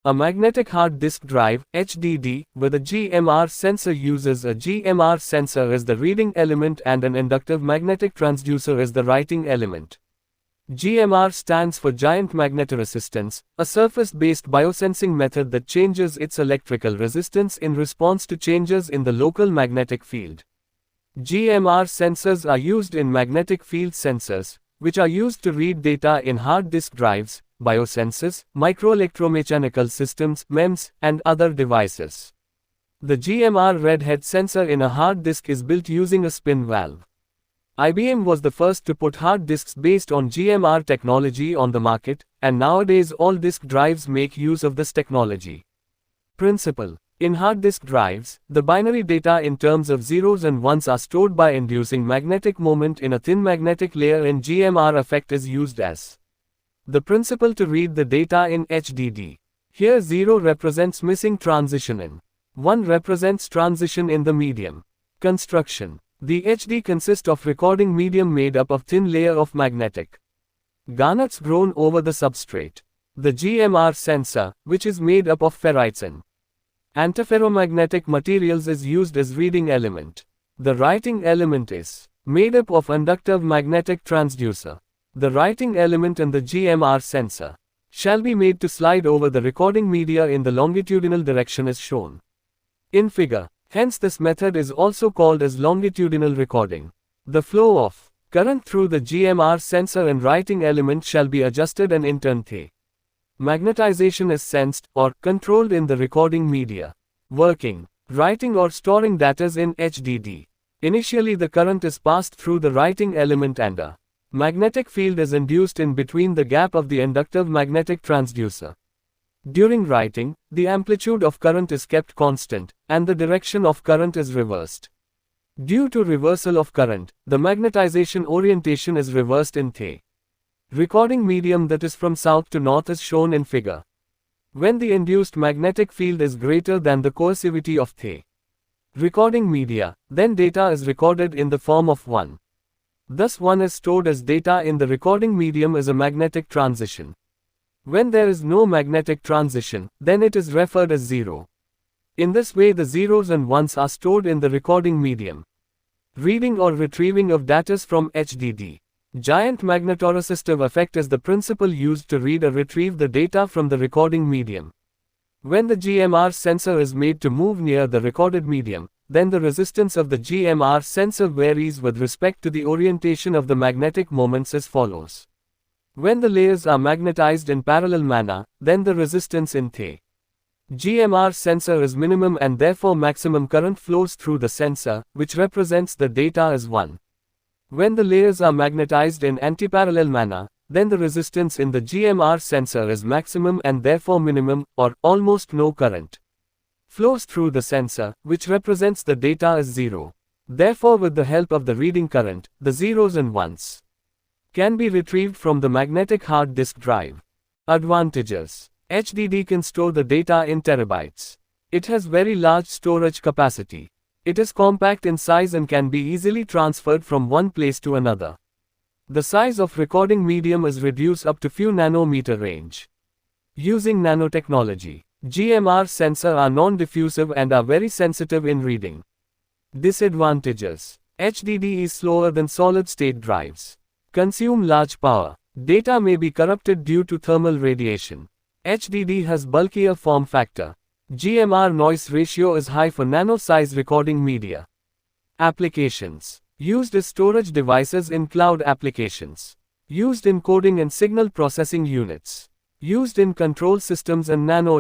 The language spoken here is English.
A magnetic hard disk drive, HDD, with a GMR sensor uses a GMR sensor as the reading element and an inductive magnetic transducer as the writing element. GMR stands for Giant Magnetoresistance, a surface-based biosensing method that changes its electrical resistance in response to changes in the local magnetic field. GMR sensors are used in magnetic field sensors, which are used to read data in hard disk drives, biosensors, microelectromechanical systems, MEMS, and other devices. The GMR redhead sensor in a hard disk is built using a spin valve. IBM was the first to put hard disks based on GMR technology on the market, and nowadays all disk drives make use of this technology. Principle: in hard disk drives, the binary data in terms of zeros and ones are stored by inducing magnetic moment in a thin magnetic layer, and GMR effect is used as the principle to read the data in HDD. Here 0 represents missing transition in. 1 represents transition in the medium. Construction: the HD consists of recording medium made up of thin layer of magnetic garnets grown over the substrate. The GMR sensor, which is made up of ferrites and antiferromagnetic materials, is used as reading element. The writing element is made up of inductive magnetic transducer. The writing element and the GMR sensor shall be made to slide over the recording media in the longitudinal direction as shown in figure. Hence this method is also called as longitudinal recording. The flow of current through the GMR sensor and writing element shall be adjusted, and in turn the magnetization is sensed or controlled in the recording media. Working, writing or storing data in HDD. Initially the current is passed through the writing element and a magnetic field is induced in between the gap of the inductive magnetic transducer. During writing, the amplitude of current is kept constant, and the direction of current is reversed. Due to reversal of current, the magnetization orientation is reversed in the recording medium, that is from south to north as shown in figure. When the induced magnetic field is greater than the coercivity of the recording media, then data is recorded in the form of 1. Thus 1 is stored as data in the recording medium as a magnetic transition. When there is no magnetic transition, then it is referred as 0. In this way the zeros and ones are stored in the recording medium. Reading or retrieving of data from HDD. Giant magnetoresistive effect is the principle used to read or retrieve the data from the recording medium. When the GMR sensor is made to move near the recorded medium, then the resistance of the GMR sensor varies with respect to the orientation of the magnetic moments as follows. When the layers are magnetized in parallel manner, then the resistance in the GMR sensor is minimum and therefore maximum current flows through the sensor, which represents the data as 1. When the layers are magnetized in antiparallel manner, then the resistance in the GMR sensor is maximum and therefore minimum, or almost no current flows through the sensor, which represents the data as 0. Therefore, with the help of the reading current, the zeros and ones can be retrieved from the magnetic hard disk drive. Advantages: HDD can store the data in terabytes. It has very large storage capacity. It is compact in size and can be easily transferred from one place to another. The size of recording medium is reduced up to few nanometer range. Using nanotechnology, GMR sensors are non-diffusive and are very sensitive in reading. Disadvantages: HDD is slower than solid-state drives. Consume large power. Data may be corrupted due to thermal radiation. HDD has bulkier form factor. GMR noise ratio is high for nano-size recording media. Applications: used as storage devices in cloud applications. Used in coding and signal processing units. Used in control systems and nano